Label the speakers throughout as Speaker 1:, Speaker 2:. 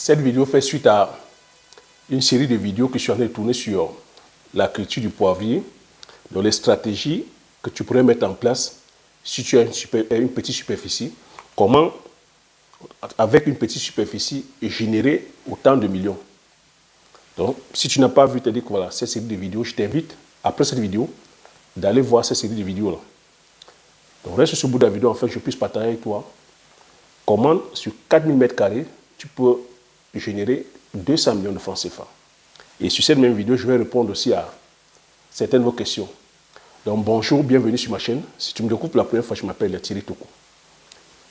Speaker 1: Cette vidéo fait suite à une série de vidéos que je suis en train de tourner sur la culture du poivrier, dans les stratégies que tu pourrais mettre en place si tu as une petite superficie. Comment, avec une petite superficie, générer autant de millions. Donc, si tu n'as pas vu, tu dis que voilà, cette série de vidéos, je t'invite, après cette vidéo, d'aller voir cette série de vidéos-là. Donc, reste sur ce bout de la vidéo, afin que je puisse partager avec toi comment, sur 4000 m², tu peux générer 200 millions de francs CFA. Et sur cette même vidéo, je vais répondre aussi à certaines de vos questions. Donc, bonjour, bienvenue sur ma chaîne. Si tu me découvres pour la première fois, je m'appelle Thierry Toko.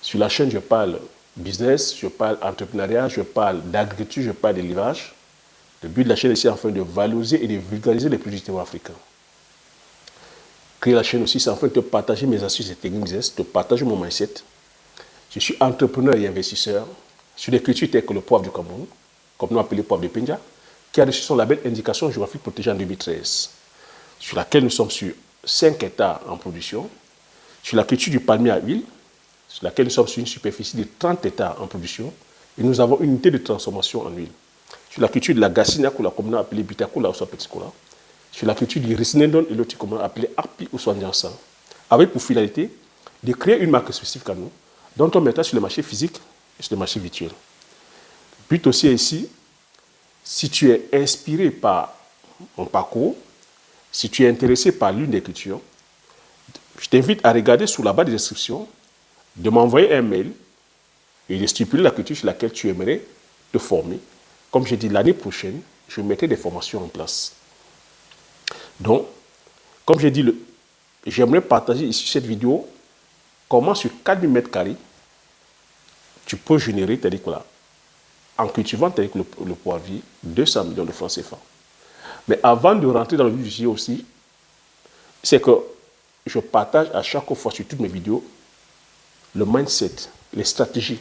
Speaker 1: Sur la chaîne, je parle business, je parle entrepreneuriat, je parle d'agriculture, je parle d'élevage. Le but de la chaîne est enfin de valoriser et de vulgariser les produits africains. Créer la chaîne aussi, c'est enfin de te partager mes astuces et techniques business, de partager mon mindset. Je suis entrepreneur et investisseur sur des cultures telles que le poivre du Cameroun, comme nous appelons poivre de Penja, qui a reçu son label Indication géographique protégée en 2013, sur laquelle nous sommes sur 5 hectares en production, sur la culture du palmier à huile, sur laquelle nous sommes sur une superficie de 30 hectares en production, et nous avons une unité de transformation en huile. Sur la culture de la gacina, comme nous appelons Bitacola ou soit Petit Cola, sur la culture du Ricinendon et l'autre comme on appelé Arpi ou Soignan-Sang, avec pour finalité de créer une marque spécifique à nous, dont on mettra sur le marché physique et sur le marché virtuel. Le but aussi est ici, si tu es inspiré par mon parcours, si tu es intéressé par l'une des cultures, je t'invite à regarder sous la barre de description, de m'envoyer un mail et de stipuler la culture sur laquelle tu aimerais te former. Comme j'ai dit, l'année prochaine, je mettrai des formations en place. Donc, comme j'ai dit, j'aimerais partager ici cette vidéo, comment sur 4000 m², tu peux générer, c'est-à-dire que là, en cultivant le poivrier, 200 millions de francs CFA. Mais avant de rentrer dans le vif du sujet aussi, c'est que je partage à chaque fois sur toutes mes vidéos le mindset, les stratégies.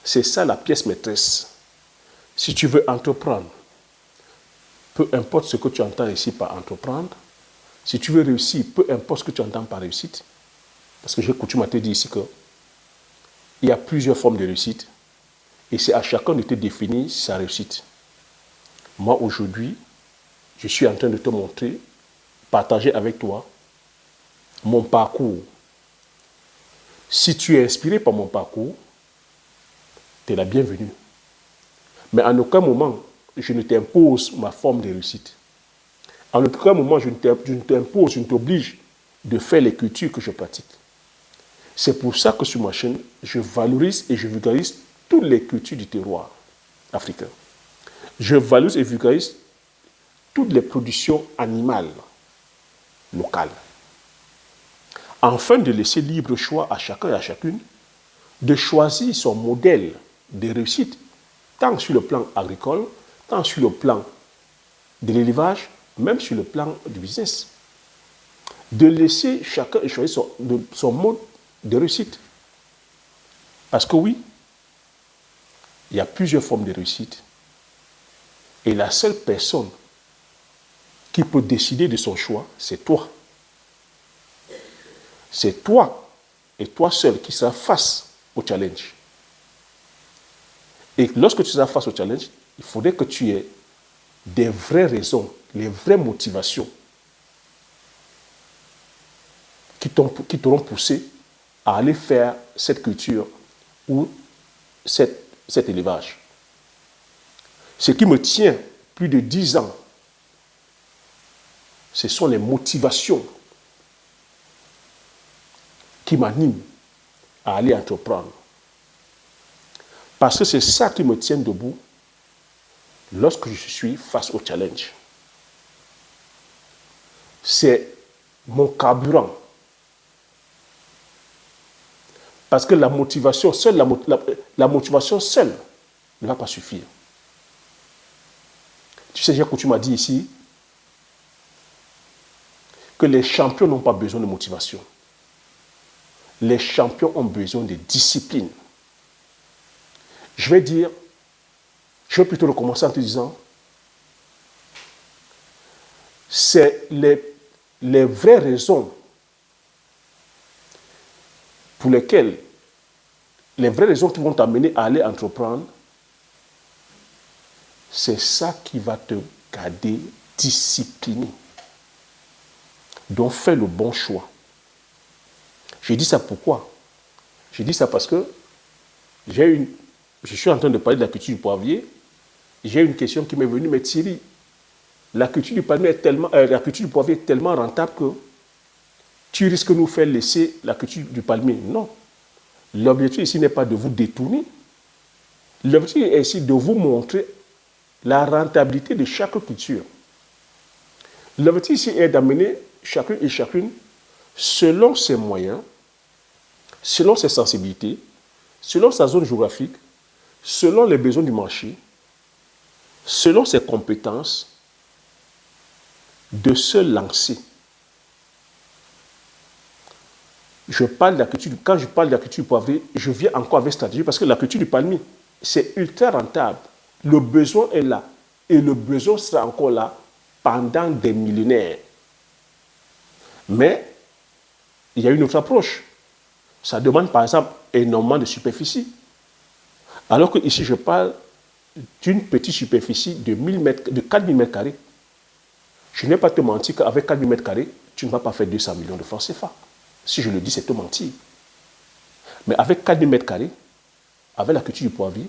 Speaker 1: C'est ça la pièce maîtresse. Si tu veux entreprendre, peu importe ce que tu entends ici par entreprendre, si tu veux réussir, peu importe ce que tu entends par réussite, parce que j'ai coutume à te dire ici qu'il y a plusieurs formes de réussite et c'est à chacun de te définir sa réussite. Moi, aujourd'hui, je suis en train de te montrer, partager avec toi mon parcours. Si tu es inspiré par mon parcours, tu es la bienvenue. Mais en aucun moment, je ne t'impose ma forme de réussite. En aucun moment, je ne t'impose, je ne t'oblige de faire les cultures que je pratique. C'est pour ça que sur ma chaîne, je valorise et je vulgarise toutes les cultures du terroir africain. Je valorise et vulgarise toutes les productions animales locales, afin de laisser libre choix à chacun et à chacune de choisir son modèle de réussite, tant sur le plan agricole, tant sur le plan de l'élevage, même sur le plan du business. De laisser chacun choisir son mode de réussite. Parce que oui, il y a plusieurs formes de réussite. Et la seule personne qui peut décider de son choix, c'est toi. C'est toi et toi seul qui seras face au challenge. Et lorsque tu seras face au challenge, il faudrait que tu aies des vraies raisons, les vraies motivations qui t'auront poussé à aller faire cette culture ou cet élevage. Ce qui me tient plus de 10 ans, ce sont les motivations qui m'animent à aller entreprendre. Parce que c'est ça qui me tient debout lorsque je suis face au challenge. C'est mon carburant. Parce que la motivation seule, la motivation seule ne va pas suffire. Tu sais, tu m'as dit ici que les champions n'ont pas besoin de motivation. Les champions ont besoin de discipline. Je vais plutôt recommencer en te disant, c'est les vraies raisons pour lesquelles, les vraies raisons qui vont t'amener à aller entreprendre, C'est ça qui va te garder discipliné. Donc, fais le bon choix. J'ai dit ça pourquoi? J'ai dit ça parce que je suis en train de parler de la culture du poivrier. J'ai une question qui m'est venue, mais Thierry, la culture du poivrier est tellement rentable que tu risques de nous faire laisser la culture du palmier. Non. L'objectif ici n'est pas de vous détourner. L'objectif est ici de vous montrer la rentabilité de chaque culture. L'objectif ici est d'amener chacun et chacune, selon ses moyens, selon ses sensibilités, selon sa zone géographique, selon les besoins du marché, selon ses compétences, de se lancer. Quand je parle de la culture du poivrier, je viens encore avec stratégie parce que la culture du palmier, c'est ultra rentable. Le besoin est là. Et le besoin sera encore là pendant des millénaires. Mais il y a une autre approche. Ça demande par exemple énormément de superficie. Alors que ici, je parle d'une petite superficie de 4000 mètres carrés. Je ne vais pas te mentir qu'avec 4000 mètres carrés, tu ne vas pas faire 200 millions de francs CFA. Si je le dis, c'est te mentir. Mais avec 4000 mètres carrés, avec la culture du poivrier,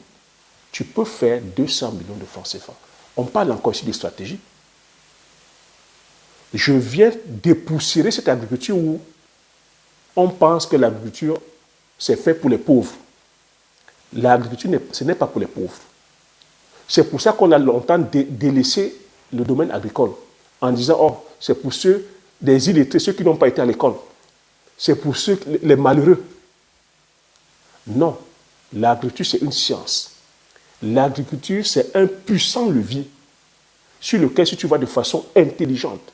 Speaker 1: tu peux faire 200 millions de francs CFA. On parle encore ici de stratégie. Je viens dépoussiérer cette agriculture où on pense que l'agriculture, c'est fait pour les pauvres. L'agriculture, ce n'est pas pour les pauvres. C'est pour ça qu'on a longtemps délaissé le domaine agricole, en disant, oh, c'est pour ceux des illettrés, ceux qui n'ont pas été à l'école. C'est pour ceux, les malheureux. Non, l'agriculture, c'est une science. L'agriculture, c'est un puissant levier sur lequel, si tu vas de façon intelligente,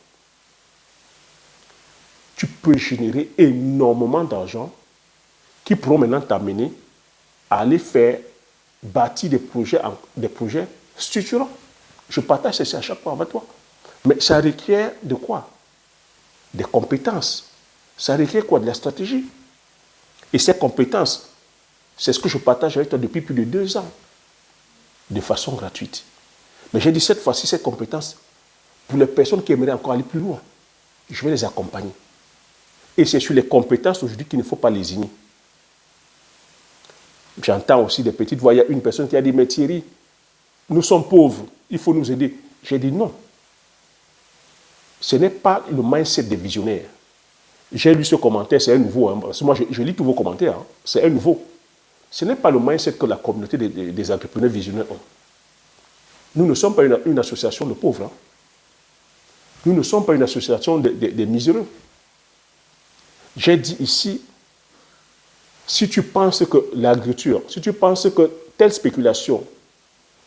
Speaker 1: tu peux générer énormément d'argent qui pourront maintenant t'amener à aller faire bâtir des projets structurants. Je partage ceci à chaque fois avec toi. Mais ça requiert de quoi? Des compétences. Ça requiert quoi? De la stratégie. Et ces compétences, c'est ce que je partage avec toi depuis plus de 2 ans, de façon gratuite. Mais j'ai dit cette fois-ci, ces compétences, pour les personnes qui aimeraient encore aller plus loin, je vais les accompagner. Et c'est sur les compétences aujourd'hui qu'il ne faut pas lésigner. J'entends aussi des petites voix. Il y a une personne qui a dit, mais Thierry, nous sommes pauvres, il faut nous aider. J'ai dit non. Ce n'est pas le mindset des visionnaires. J'ai lu ce commentaire, c'est un nouveau. Hein, parce que moi, je lis tous vos commentaires. Hein, c'est un nouveau. Ce n'est pas le mindset que la communauté des entrepreneurs visionnaires ont. Nous ne sommes pas une association de pauvres. Hein. Nous ne sommes pas une association des miséreux. J'ai dit ici, si tu penses que l'agriculture, si tu penses que telle spéculation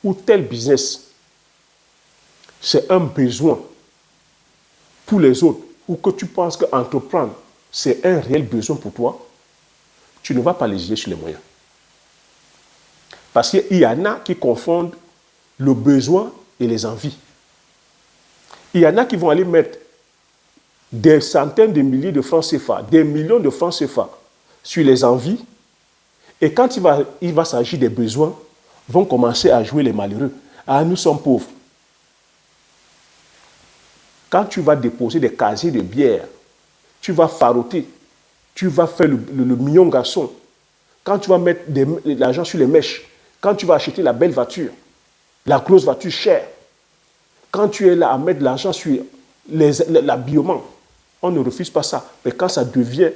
Speaker 1: ou tel business, c'est un besoin pour les autres, ou que tu penses qu'entreprendre, c'est un réel besoin pour toi, tu ne vas pas légiser sur les moyens. Parce qu'il y en a qui confondent le besoin et les envies. Il y en a qui vont aller mettre des centaines de milliers de francs CFA, des millions de francs CFA sur les envies, et quand il va s'agir des besoins, vont commencer à jouer les malheureux. Ah, nous sommes pauvres. Quand tu vas déposer des casiers de bière, tu vas faroter, tu vas faire le mignon garçon, quand tu vas mettre l'argent sur les mèches, quand tu vas acheter la belle voiture, la grosse voiture chère, quand tu es là à mettre de l'argent sur l'habillement, on ne refuse pas ça. Mais quand ça devient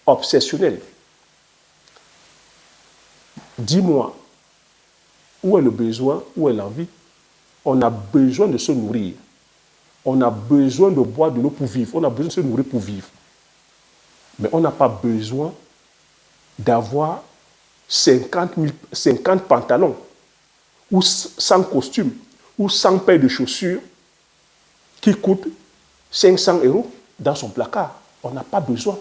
Speaker 1: obsessionnel, dis-moi, où est le besoin, où est l'envie? On a besoin de se nourrir. On a besoin de boire de l'eau pour vivre. On a besoin de se nourrir pour vivre. Mais on n'a pas besoin d'avoir 50 pantalons, ou 100 costumes, ou 100 paires de chaussures qui coûtent 500 € dans son placard. On n'a pas besoin.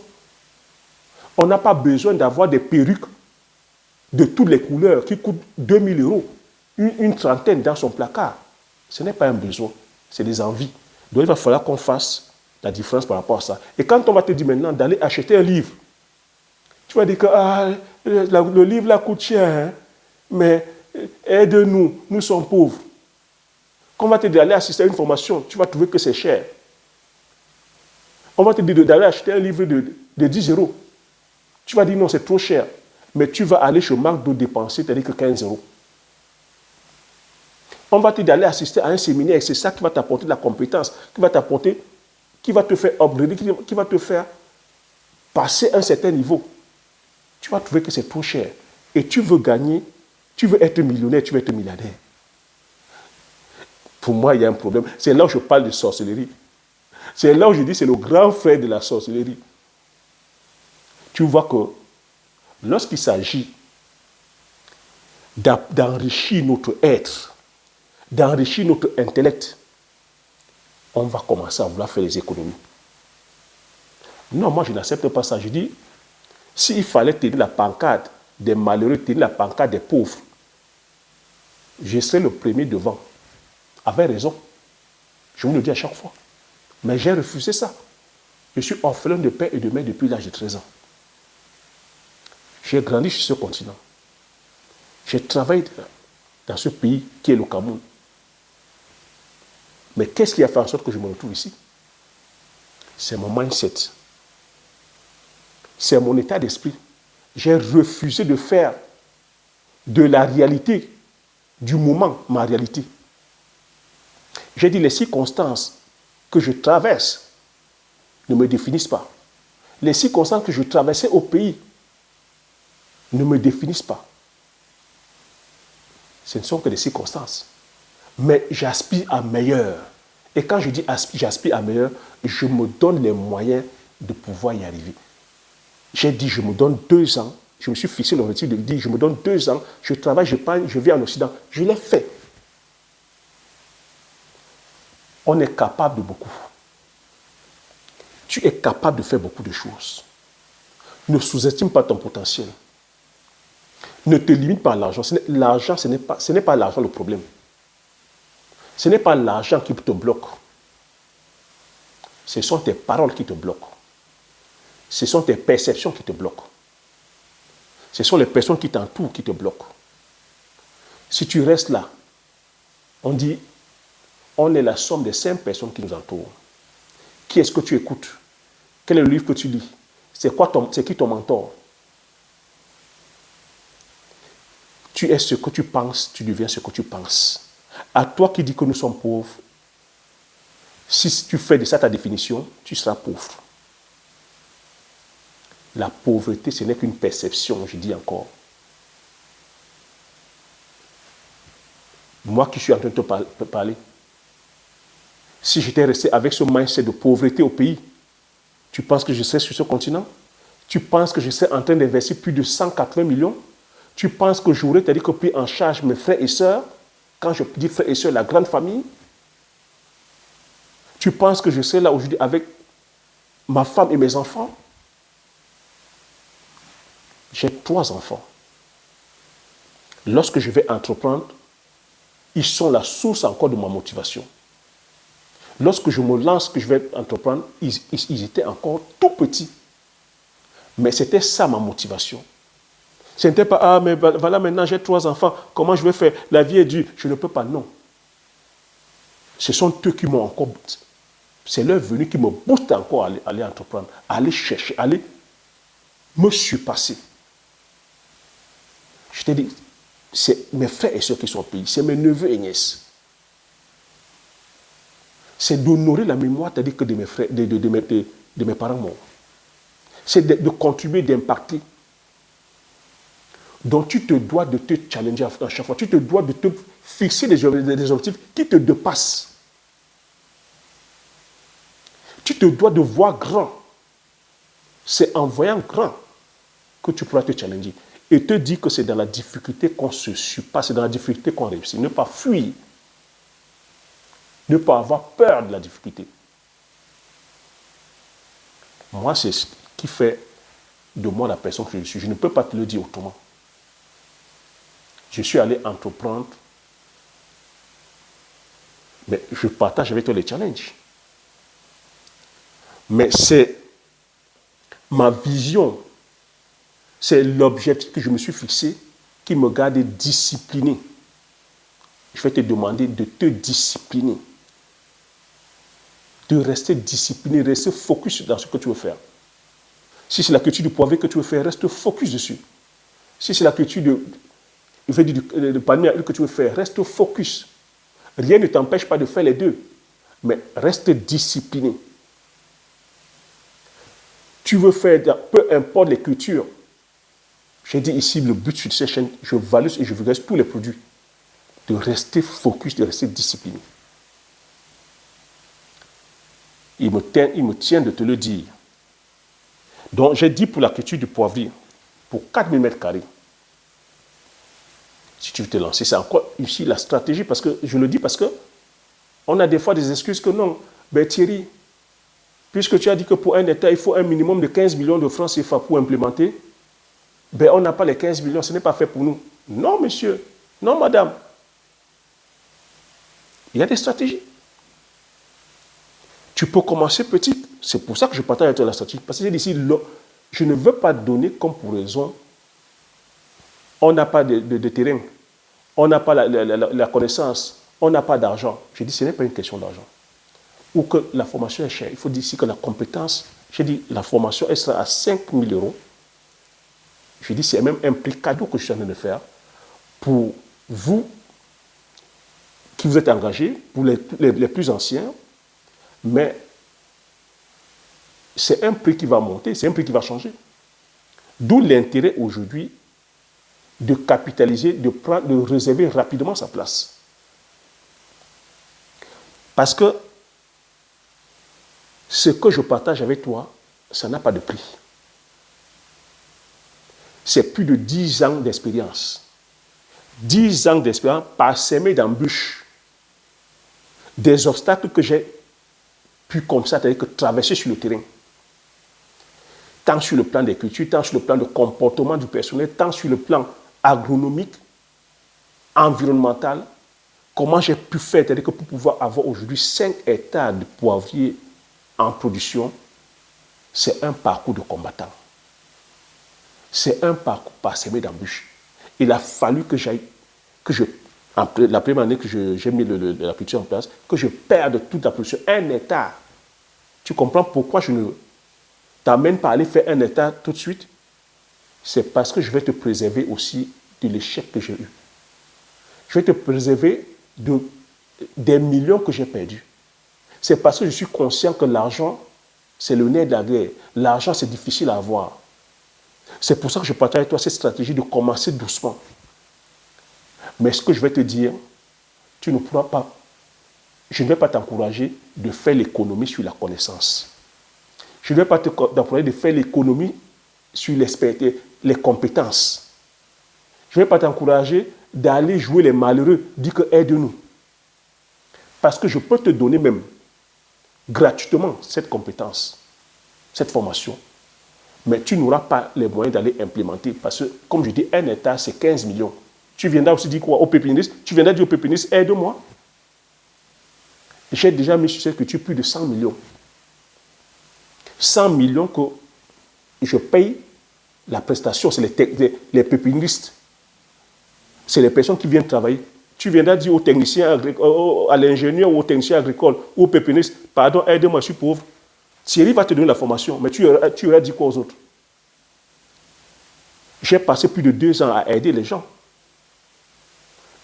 Speaker 1: On n'a pas besoin d'avoir des perruques de toutes les couleurs qui coûtent 2000 €, une trentaine dans son placard. Ce n'est pas un besoin, c'est des envies. Donc il va falloir qu'on fasse la différence par rapport à ça. Et quand on va te dire maintenant d'aller acheter un livre, tu vas dire que le livre là coûte cher, hein, mais aide-nous, nous sommes pauvres. Quand on va te dire d'aller assister à une formation, tu vas trouver que c'est cher. On va te dire d'aller acheter un livre de 10 euros. Tu vas dire non, c'est trop cher. Mais tu vas aller chez McDo dépenser, c'est-à-dire que 15 euros. On va te dire d'aller assister à un séminaire et c'est ça qui va t'apporter de la compétence, qui va t'apporter, qui va te faire upgrader, qui va te faire passer un certain niveau. Tu vas trouver que c'est trop cher. Et tu veux gagner, tu veux être millionnaire, tu veux être milliardaire. Pour moi, il y a un problème. C'est là où je parle de sorcellerie. C'est là où je dis que c'est le grand frère de la sorcellerie. Tu vois que lorsqu'il s'agit d'enrichir notre être, d'enrichir notre intellect, on va commencer à vouloir faire les économies. Non, moi je n'accepte pas ça. Je dis, s'il fallait tenir la pancarte des malheureux, tenir la pancarte des pauvres, je serai le premier devant. Avec raison. Je vous le dis à chaque fois. Mais j'ai refusé ça. Je suis orphelin de père et de mère depuis l'âge de 13 ans. J'ai grandi sur ce continent. J'ai travaillé dans ce pays qui est le Cameroun. Mais qu'est-ce qui a fait en sorte que je me retrouve ici? C'est mon mindset. C'est mon état d'esprit. J'ai refusé de faire de la réalité, du moment, ma réalité. J'ai dit les circonstances que je traverse ne me définissent pas. Les circonstances que je traversais au pays ne me définissent pas. Ce ne sont que des circonstances. Mais j'aspire à meilleur. Et quand je dis j'aspire à meilleur, je me donne les moyens de pouvoir y arriver. J'ai dit, je me donne 2 ans. Je me suis fixé l'objectif de dire, je me donne 2 ans. Je travaille, je parle, je vis en Occident. Je l'ai fait. On est capable de beaucoup. Tu es capable de faire beaucoup de choses. Ne sous-estime pas ton potentiel. Ne te limite pas à l'argent. L'argent, ce n'est pas l'argent le problème. Ce n'est pas l'argent qui te bloque. Ce sont tes paroles qui te bloquent. Ce sont tes perceptions qui te bloquent. Ce sont les personnes qui t'entourent qui te bloquent. Si tu restes là, on dit, on est la somme des 5 personnes qui nous entourent. Qui est-ce que tu écoutes? Quel est le livre que tu lis? C'est qui ton mentor? Tu es ce que tu penses, tu deviens ce que tu penses. À toi qui dis que nous sommes pauvres, si tu fais de ça ta définition, tu seras pauvre. La pauvreté, ce n'est qu'une perception, je dis encore. Moi qui suis en train de te parler, si j'étais resté avec ce mindset de pauvreté au pays, tu penses que je serais sur ce continent? Tu penses que je serais en train d'investir plus de 180 millions? Tu penses que j'aurais pris en charge mes frères et sœurs? Quand je dis frères et sœurs, la grande famille? Tu penses que je serais là aujourd'hui avec ma femme et mes enfants? J'ai 3 enfants. Lorsque je vais entreprendre, ils sont la source encore de ma motivation. Lorsque je me lance, que je vais entreprendre, ils étaient encore tout petits. Mais c'était ça ma motivation. Ce n'était pas, ah, mais voilà, maintenant j'ai 3 enfants, comment je vais faire? La vie est dure. Je ne peux pas, non. Ce sont eux qui m'ont encore... C'est leur venue qui me booste encore à aller entreprendre, à aller chercher, à aller me surpasser. Je t'ai dit, c'est mes frères et sœurs qui sont au pays, c'est mes neveux et nièces. C'est d'honorer la mémoire, c'est-à-dire que de mes frères, de mes parents morts. C'est de contribuer, d'impacter. Donc tu te dois de te challenger à chaque fois. Tu te dois de te fixer des objectifs qui te dépassent. Tu te dois de voir grand. C'est en voyant grand que tu pourras te challenger. Et te dire que c'est dans la difficulté qu'on se surpasse, c'est dans la difficulté qu'on réussit. Ne pas fuir. Ne pas avoir peur de la difficulté. Moi, c'est ce qui fait de moi la personne que je suis. Je ne peux pas te le dire autrement. Je suis allé entreprendre, mais je partage avec toi les challenges. Mais c'est ma vision, c'est l'objectif que je me suis fixé qui me garde discipliné je vais te demander de te discipliner. De rester discipliné, rester focus dans ce que tu veux faire. Si c'est la culture du poivrier que tu veux faire, reste focus dessus. Si c'est la culture de palmier que tu veux faire, reste focus. Rien ne t'empêche pas de faire les deux, mais reste discipliné. Tu veux faire, peu importe les cultures. J'ai dit ici, le but sur cette chaîne, je valide et je vulgarise tous les produits. De rester focus, de rester discipliné. Il me tient de te le dire. Donc, j'ai dit pour la culture du poivrier, pour 4000 m², si tu veux te lancer, c'est encore ici la stratégie, parce que je le dis parce que on a des fois des excuses que non, ben Thierry, puisque tu as dit que pour un État, il faut un minimum de 15 millions de francs CFA pour implémenter, ben on n'a pas les 15 millions, ce n'est pas fait pour nous. Non, monsieur, non, madame. Il y a des stratégies. Tu peux commencer petit. C'est pour ça que je partage avec toi la stratégie. Parce que j'ai dit ici, je ne veux pas donner comme pour raison, on n'a pas de terrain, on n'a pas la connaissance, on n'a pas d'argent. Je dis, ce n'est pas une question d'argent. Ou que la formation est chère. Il faut dire ici que la compétence, j'ai dit, la formation, elle sera à 5 000 €. Je dis, c'est même un prix cadeau que je suis en train de faire pour vous qui vous êtes engagés, pour les plus anciens, mais c'est un prix qui va monter, c'est un prix qui va changer. D'où l'intérêt aujourd'hui de capitaliser, de réserver rapidement sa place. Parce que ce que je partage avec toi, ça n'a pas de prix. C'est plus de 10 ans d'expérience. 10 ans d'expérience parsemés d'embûches. Des obstacles que j'ai pu comme ça, c'est-à-dire que traverser sur le terrain. Tant sur le plan des cultures, tant sur le plan de comportement du personnel, tant sur le plan agronomique, environnemental. Comment j'ai pu faire, c'est-à-dire que pour pouvoir avoir aujourd'hui 5 hectares de poivriers en production, c'est un parcours de combattant. C'est un parcours parsemé d'embûches. Il a fallu que la première année que j'ai mis la production en place, que je perde toute la production, 1 hectare. Tu comprends pourquoi je ne t'amène pas à aller faire 1 hectare tout de suite? C'est parce que je vais te préserver aussi de l'échec que j'ai eu. Je vais te préserver des millions que j'ai perdus. C'est parce que je suis conscient que l'argent, c'est le nerf de la guerre. L'argent, c'est difficile à avoir. C'est pour ça que je partage avec toi cette stratégie de commencer doucement. Mais ce que je vais te dire, tu ne pourras pas, je ne vais pas t'encourager de faire l'économie sur la connaissance. Je ne vais pas t'encourager de faire l'économie sur les compétences. Je ne vais pas t'encourager d'aller jouer les malheureux, dire que aide-nous. Parce que je peux te donner même gratuitement cette compétence, cette formation. Mais tu n'auras pas les moyens d'aller implémenter. Parce que, comme je dis, 1 hectare, c'est 15 millions. Tu viendras aussi dire quoi au pépiniériste? Tu viendras dire au pépiniériste, aide-moi. J'ai déjà mis sur cette culture plus de 100 millions. 100 millions que je paye la prestation, c'est les pépiniéristes. C'est les personnes qui viennent travailler. Tu viendras dire au technicien, à l'ingénieur ou au technicien agricole ou au pépiniériste, pardon, aide-moi, je suis pauvre. Thierry va te donner la formation, mais tu auras dit quoi aux autres? J'ai passé plus de 2 ans à aider les gens.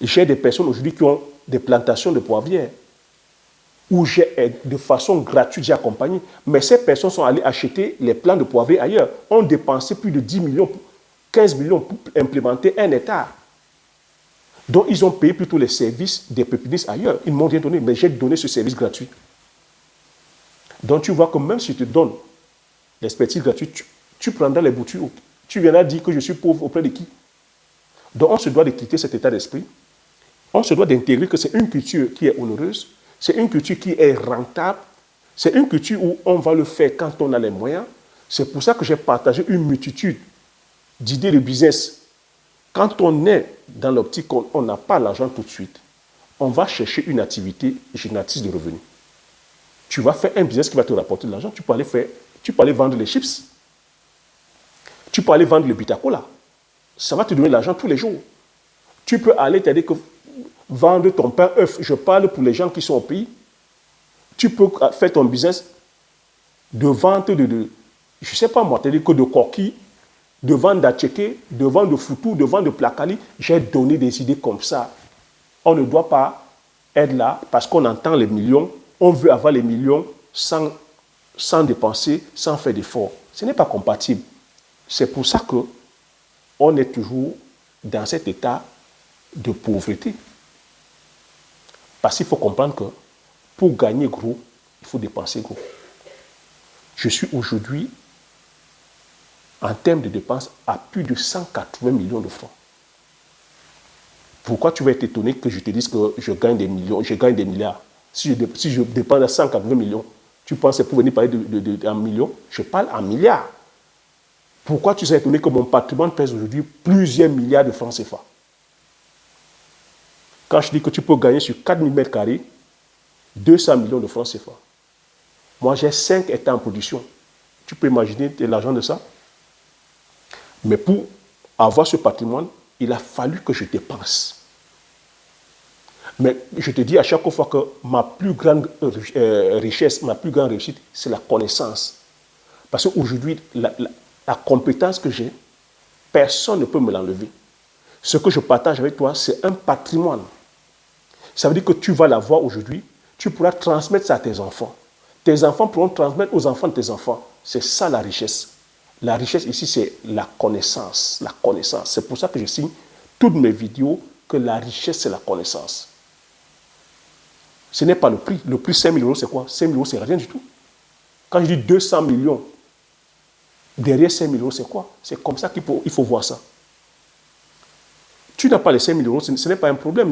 Speaker 1: J'ai des personnes aujourd'hui qui ont des plantations de poivrières où j'ai de façon gratuite, j'ai accompagné. Mais ces personnes sont allées acheter les plants de poivriers ailleurs. On dépensé plus de 10 millions, 15 millions pour implémenter 1 hectare. Donc, ils ont payé plutôt les services des pépiniéristes ailleurs. Ils ne m'ont rien donné, mais j'ai donné ce service gratuit. Donc, tu vois que même si je te donne l'expertise gratuite, tu prendras les boutures. Tu viendras dire que je suis pauvre auprès de qui? Donc, on se doit de quitter cet état d'esprit. On se doit d'intégrer que c'est une culture qui est honoreuse, c'est une culture qui est rentable, c'est une culture où on va le faire quand on a les moyens. C'est pour ça que j'ai partagé une multitude d'idées de business. Quand on est dans l'optique qu'on n'a pas l'argent tout de suite, on va chercher une activité génératrice de revenus. Tu vas faire un business qui va te rapporter de l'argent. Tu peux aller vendre les chips. Tu peux aller vendre le Bitacola. Ça va te donner de l'argent tous les jours. Tu peux aller t'aider que vendre ton pain œuf. Je parle pour les gens qui sont au pays. Tu peux faire ton business de vente je ne sais pas moi, c'est-à-dire que de coquilles, de vente d'atchéké, de vente de foutou, de vente de placali. J'ai donné des idées comme ça. On ne doit pas être là parce qu'on entend les millions, on veut avoir les millions sans dépenser, sans faire d'efforts. Ce n'est pas compatible. C'est pour ça qu'on est toujours dans cet état de pauvreté. Parce qu'il faut comprendre que pour gagner gros, il faut dépenser gros. Je suis aujourd'hui, en termes de dépenses, à plus de 180 millions de francs. Pourquoi tu vas être étonné que je te dise que je gagne des millions, je gagne des milliards? Si je dépense à 180 millions, tu penses que c'est pour venir parler d'un million? Je parle en milliards. Pourquoi tu serais étonné que mon patrimoine pèse aujourd'hui plusieurs milliards de francs CFA? Quand je dis que tu peux gagner sur 4000 mètres carrés, 200 millions de francs CFA. Moi, j'ai 5 hectares en production. Tu peux imaginer l'argent de ça? Mais pour avoir ce patrimoine, il a fallu que je dépense. Mais je te dis à chaque fois que ma plus grande richesse, ma plus grande réussite, c'est la connaissance. Parce qu'aujourd'hui, la compétence que j'ai, personne ne peut me l'enlever. Ce que je partage avec toi, c'est un patrimoine. Ça veut dire que tu vas l'avoir aujourd'hui, tu pourras transmettre ça à tes enfants. Tes enfants pourront transmettre aux enfants de tes enfants. C'est ça la richesse. La richesse ici, c'est la connaissance. La connaissance. C'est pour ça que je signe toutes mes vidéos que la richesse, c'est la connaissance. Ce n'est pas le prix. Le prix 5 000 euros, c'est quoi? 5 000 euros, c'est rien du tout. Quand je dis 200 millions, derrière 5 000 euros, c'est quoi? C'est comme ça qu'il faut voir ça. Tu n'as pas les 5 000 euros, ce n'est pas un problème.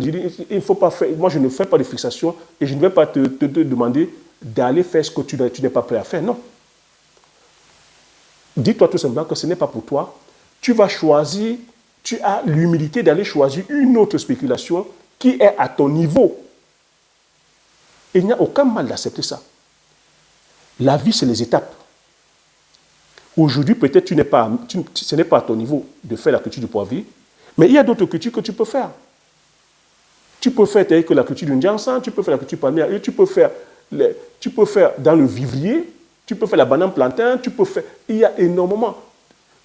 Speaker 1: Il faut pas faire, moi, je ne fais pas de fixation et je ne vais pas te demander d'aller faire ce que tu n'es pas prêt à faire. Non. Dis-toi tout simplement que ce n'est pas pour toi. Tu vas choisir, tu as l'humilité d'aller choisir une autre spéculation qui est à ton niveau. Et il n'y a aucun mal d'accepter ça. La vie, c'est les étapes. Aujourd'hui, peut-être ce n'est pas à ton niveau de faire la culture du poivrier, mais il y a d'autres cultures que tu peux faire. Tu peux faire que la culture du Ndjansan, tu peux faire la culture palmière, tu peux faire dans le vivrier, tu peux faire la banane plantain, tu peux faire... Il y a énormément.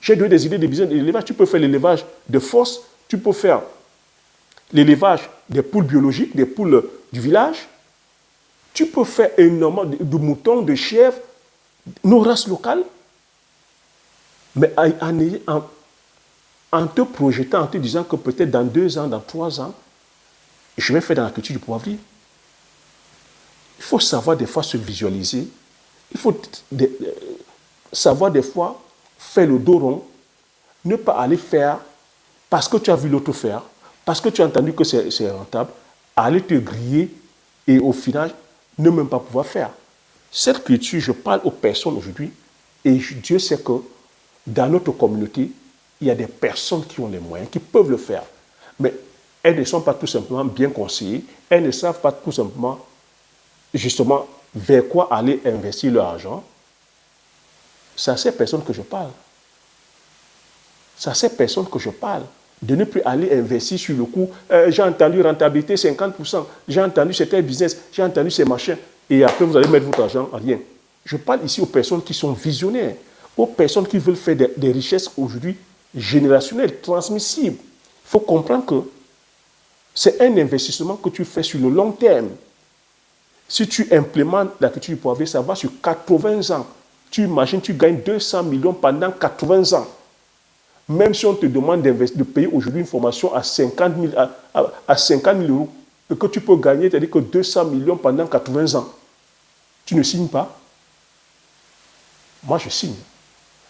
Speaker 1: J'ai donné des idées de business d'élevage. Tu peux faire l'élevage de force, tu peux faire l'élevage des poules biologiques, des poules du village. Tu peux faire énormément de moutons, de chèvres, nos races locales. Mais en te projetant, en te disant que peut-être dans 2 ans, dans 3 ans, je vais faire dans la culture du poivrier. Il faut savoir des fois se visualiser. Il faut savoir des fois faire le dos rond. Ne pas aller faire parce que tu as vu l'autre faire, parce que tu as entendu que c'est rentable, aller te griller et au final, ne même pas pouvoir faire. Cette culture, je parle aux personnes aujourd'hui et Dieu sait que dans notre communauté, il y a des personnes qui ont les moyens, qui peuvent le faire. Mais elles ne sont pas tout simplement bien conseillées, elles ne savent pas tout simplement, justement, vers quoi aller investir leur argent. C'est à ces personnes que je parle. C'est à ces personnes que je parle. De ne plus aller investir sur le coup. J'ai entendu rentabilité 50%, j'ai entendu c'était business, j'ai entendu ces machins. Et après, vous allez mettre votre argent à rien. Je parle ici aux personnes qui sont visionnaires, aux personnes qui veulent faire des richesses aujourd'hui générationnelles, transmissibles. Il faut comprendre que c'est un investissement que tu fais sur le long terme. Si tu implémentes la culture du poivrier, ça va sur 80 ans. Tu imagines, tu gagnes 200 millions pendant 80 ans. Même si on te demande de payer aujourd'hui une formation à 50 000 euros, et que tu peux gagner, c'est-à-dire que 200 millions pendant 80 ans, tu ne signes pas? Moi, je signe.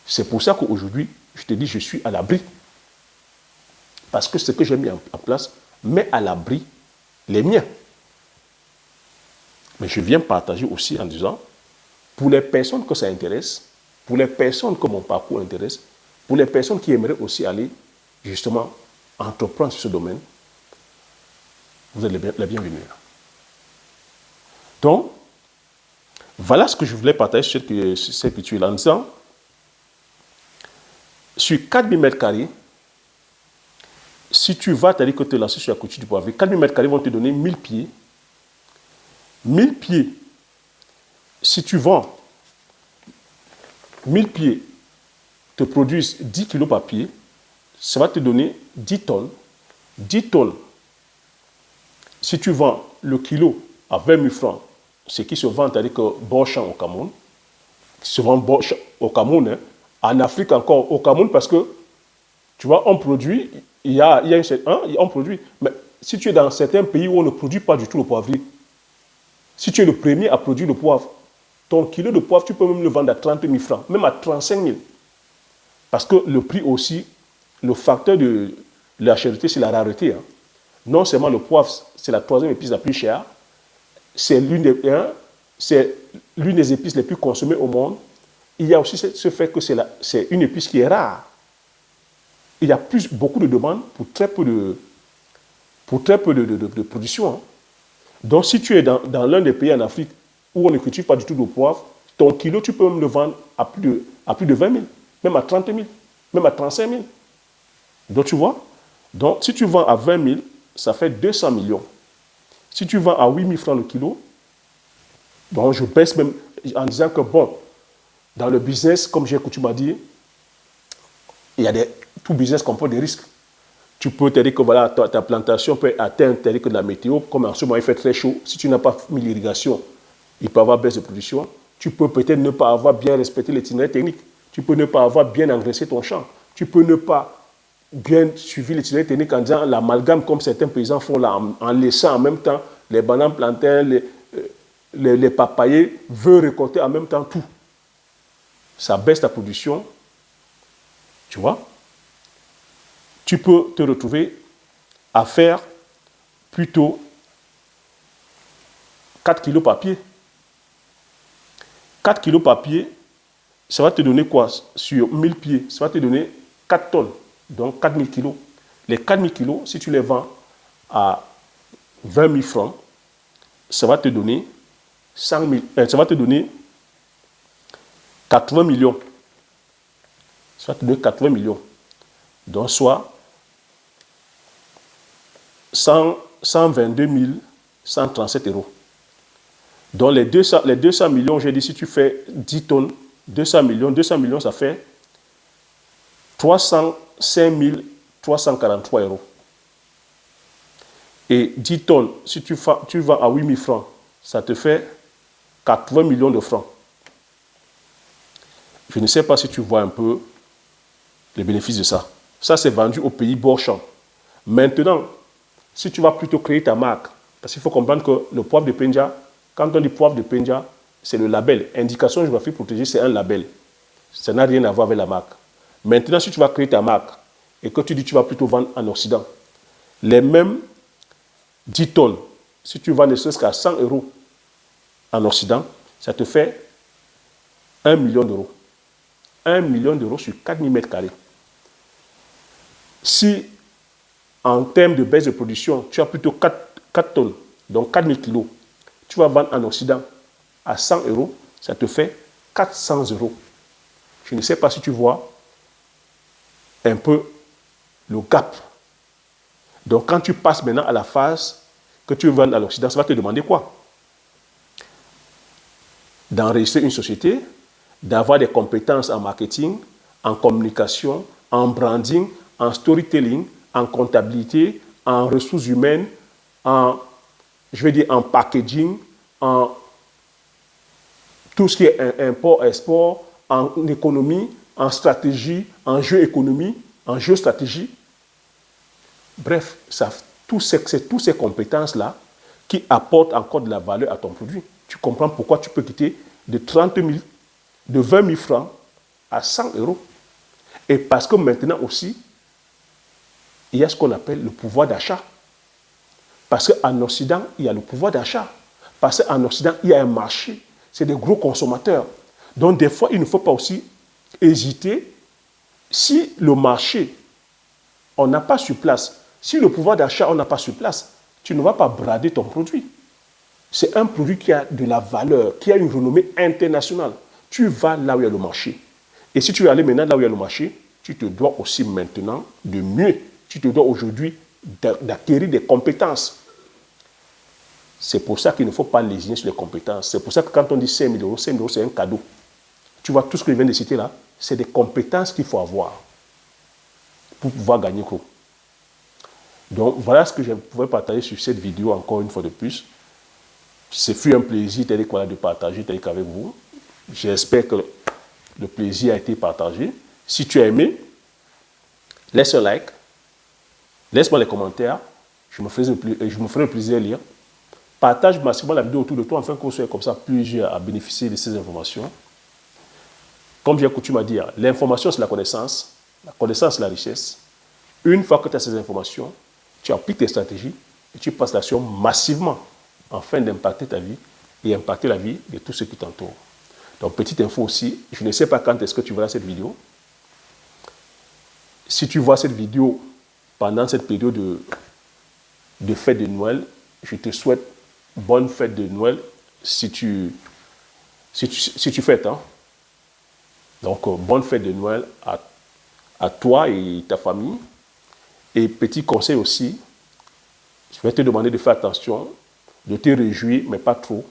Speaker 1: C'est pour ça qu'aujourd'hui, je te dis, je suis à l'abri. Parce que ce que j'ai mis en place met à l'abri les miens. Mais je viens partager aussi en disant, pour les personnes que ça intéresse, pour les personnes que mon parcours intéresse, pour les personnes qui aimeraient aussi aller, justement, entreprendre sur ce domaine, vous êtes les bienvenus. Donc, voilà ce que je voulais partager sur cette culture-là en disant, sur 4000 mètres carrés, si tu vas, c'est-à-dire que te lancer sur la culture du poivrier, 4000 mètres carrés vont te donner 1000 pieds. 1000 pieds, si tu vends 1000 pieds, te produisent 10 kilos par pied, ça va te donner 10 tonnes. 10 tonnes, si tu vends le kilo à 20 000 francs, ce qui se vend, c'est-à-dire que Borchamp au Cameroun, qui se vend Borchamp au Cameroun, hein, en Afrique encore, au Cameroun, parce que, tu vois, on produit, on produit, mais si tu es dans certains pays où on ne produit pas du tout le poivrier, si tu es le premier à produire le poivre, ton kilo de poivre, tu peux même le vendre à 30 000 francs, même à 35 000. Parce que le prix aussi, le facteur de la cherté, c'est la rareté. Hein. Non seulement le poivre, c'est la troisième épice la plus chère, c'est l'une des épices les plus consommées au monde. Il y a aussi ce fait que c'est une épice qui est rare. Il y a beaucoup de demandes pour très peu de production. Hein. Donc, si tu es dans l'un des pays en Afrique où on ne cultive pas du tout de poivre, ton kilo, tu peux même le vendre à plus de 20 000, même à 30 000, même à 35 000. Donc, tu vois, donc, si tu vends à 20 000, ça fait 200 millions. Si tu vends à 8 000 francs le kilo, bon, je baisse même en disant que, bon, dans le business, comme j'ai coutume à dire, tout business comporte des risques. Tu peux te dire que voilà, ta plantation peut atteindre que de la météo, comme en ce moment il fait très chaud. Si tu n'as pas mis l'irrigation, il peut y avoir baisse de production. Tu peux peut-être ne pas avoir bien respecté l'itinéraire technique. Tu peux ne pas avoir bien engraissé ton champ. Tu peux ne pas bien suivre l'itinéraire technique en disant l'amalgame comme certains paysans font là, en laissant en même temps les bananes, plantains, les papayers, veulent récolter en même temps tout. Ça baisse ta production. Tu vois? Tu peux te retrouver à faire plutôt 4 kilos par pied. 4 kilos par pied, ça va te donner quoi? Sur 1000 pieds, ça va te donner 4 tonnes, donc 4000 kilos. Les 4000 kilos, si tu les vends à 20 000 francs, ça va te donner 100 000, ça va te donner 80 millions. Ça va te donner 80 millions. Donc, soit 122 137 euros. Donc, les 200 millions, j'ai dit, si tu fais 10 tonnes, 200 millions, ça fait 305 343 euros. Et 10 tonnes, si tu vends à 8 000 francs, ça te fait 80 millions de francs. Je ne sais pas si tu vois un peu les bénéfices de ça. Ça, c'est vendu au pays Borchamp. Maintenant, si tu vas plutôt créer ta marque, parce qu'il faut comprendre que le poivre de Penja, quand on dit poivre de Penja, c'est le label. Indication géographique protégée, c'est un label. Ça n'a rien à voir avec la marque. Maintenant, si tu vas créer ta marque et que tu dis que tu vas plutôt vendre en Occident, les mêmes 10 tonnes, si tu vends ne serait-ce qu'à 100 euros en Occident, ça te fait 1 million d'euros. 1 million d'euros sur 4000 mètres carrés. Si, en termes de baisse de production, tu as plutôt 4 tonnes, donc 4000 kilos, tu vas vendre en Occident à 100 euros, ça te fait 400 euros. Je ne sais pas si tu vois un peu le gap. Donc, quand tu passes maintenant à la phase que tu vends à l'Occident, ça va te demander quoi? D'enregistrer une société, d'avoir des compétences en marketing, en communication, en branding, en storytelling, en comptabilité, en ressources humaines, en packaging, en tout ce qui est import-export, en économie, en stratégie, en géoéconomie, en géostratégie. Bref, c'est toutes ces compétences-là qui apportent encore de la valeur à ton produit. Tu comprends pourquoi tu peux quitter de 30 000, de 20 000 francs à 100 euros. Et parce que maintenant aussi, il y a ce qu'on appelle le pouvoir d'achat. Parce qu'en Occident, il y a le pouvoir d'achat. Parce qu'en Occident, il y a un marché. C'est des gros consommateurs. Donc, des fois, il ne faut pas aussi hésiter. Si le marché, on n'a pas sur place, si le pouvoir d'achat, on n'a pas sur place, tu ne vas pas brader ton produit. C'est un produit qui a de la valeur, qui a une renommée internationale. Tu vas là où il y a le marché. Et si tu veux aller maintenant là où il y a le marché, tu te dois aussi maintenant de mieux Tu te dois aujourd'hui d'acquérir des compétences. C'est pour ça qu'il ne faut pas lésiner sur les compétences. C'est pour ça que quand on dit 5 000 euros, 5 000 euros, c'est un cadeau. Tu vois, tout ce que je viens de citer là, c'est des compétences qu'il faut avoir pour pouvoir gagner gros. Donc, voilà ce que je pouvais partager sur cette vidéo, encore une fois de plus. Ce fut un plaisir de partager avec vous. J'espère que le plaisir a été partagé. Si tu as aimé, laisse un like, laisse-moi les commentaires, je me ferai le plaisir de lire. Partage massivement la vidéo autour de toi afin qu'on soit comme ça plusieurs à bénéficier de ces informations. Comme j'ai coutume à dire, l'information c'est la connaissance c'est la richesse. Une fois que tu as ces informations, tu appliques tes stratégies et tu passes l'action massivement afin d'impacter ta vie et impacter la vie de tous ceux qui t'entourent. Donc, petite info aussi, je ne sais pas quand est-ce que tu verras cette vidéo. Si tu vois cette vidéo pendant cette période de fête de Noël, je te souhaite bonne fête de Noël si tu fêtes. Hein? Donc, bonne fête de Noël à toi et ta famille. Et petit conseil aussi, je vais te demander de faire attention, de te réjouir, mais pas trop.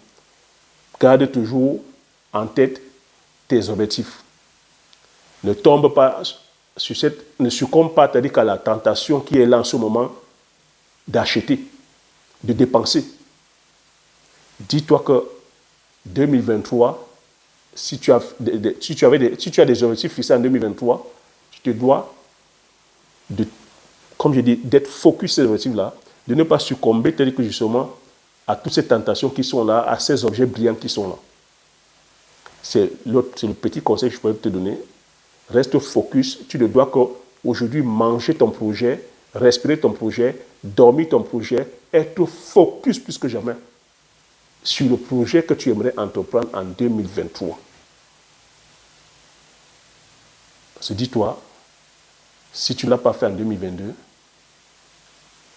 Speaker 1: Garde toujours en tête tes objectifs. Ne tombe pas ne succombe pas qu'à la tentation qui est là en ce moment d'acheter, de dépenser. Dis-toi que 2023, si tu as des objectifs fixés en 2023, tu te dois, comme je dis, d'être focus sur ces objectifs-là, de ne pas succomber tel que justement à toutes ces tentations qui sont là, à ces objets brillants qui sont là. C'est le petit conseil que je pourrais te donner. Reste focus. Tu ne dois qu'aujourd'hui manger ton projet, respirer ton projet, dormir ton projet, être focus plus que jamais sur le projet que tu aimerais entreprendre en 2023. Parce que dis-toi, si tu ne l'as pas fait en 2022,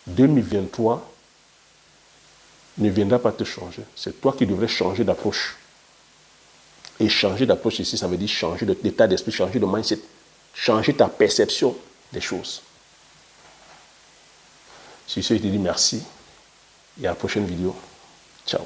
Speaker 1: 2023 ne viendra pas te changer. C'est toi qui devrais changer d'approche. Et changer d'approche ici, ça veut dire changer d'état d'esprit, changer de mindset, changer ta perception des choses. Sur ce, je te dis merci et à la prochaine vidéo. Ciao.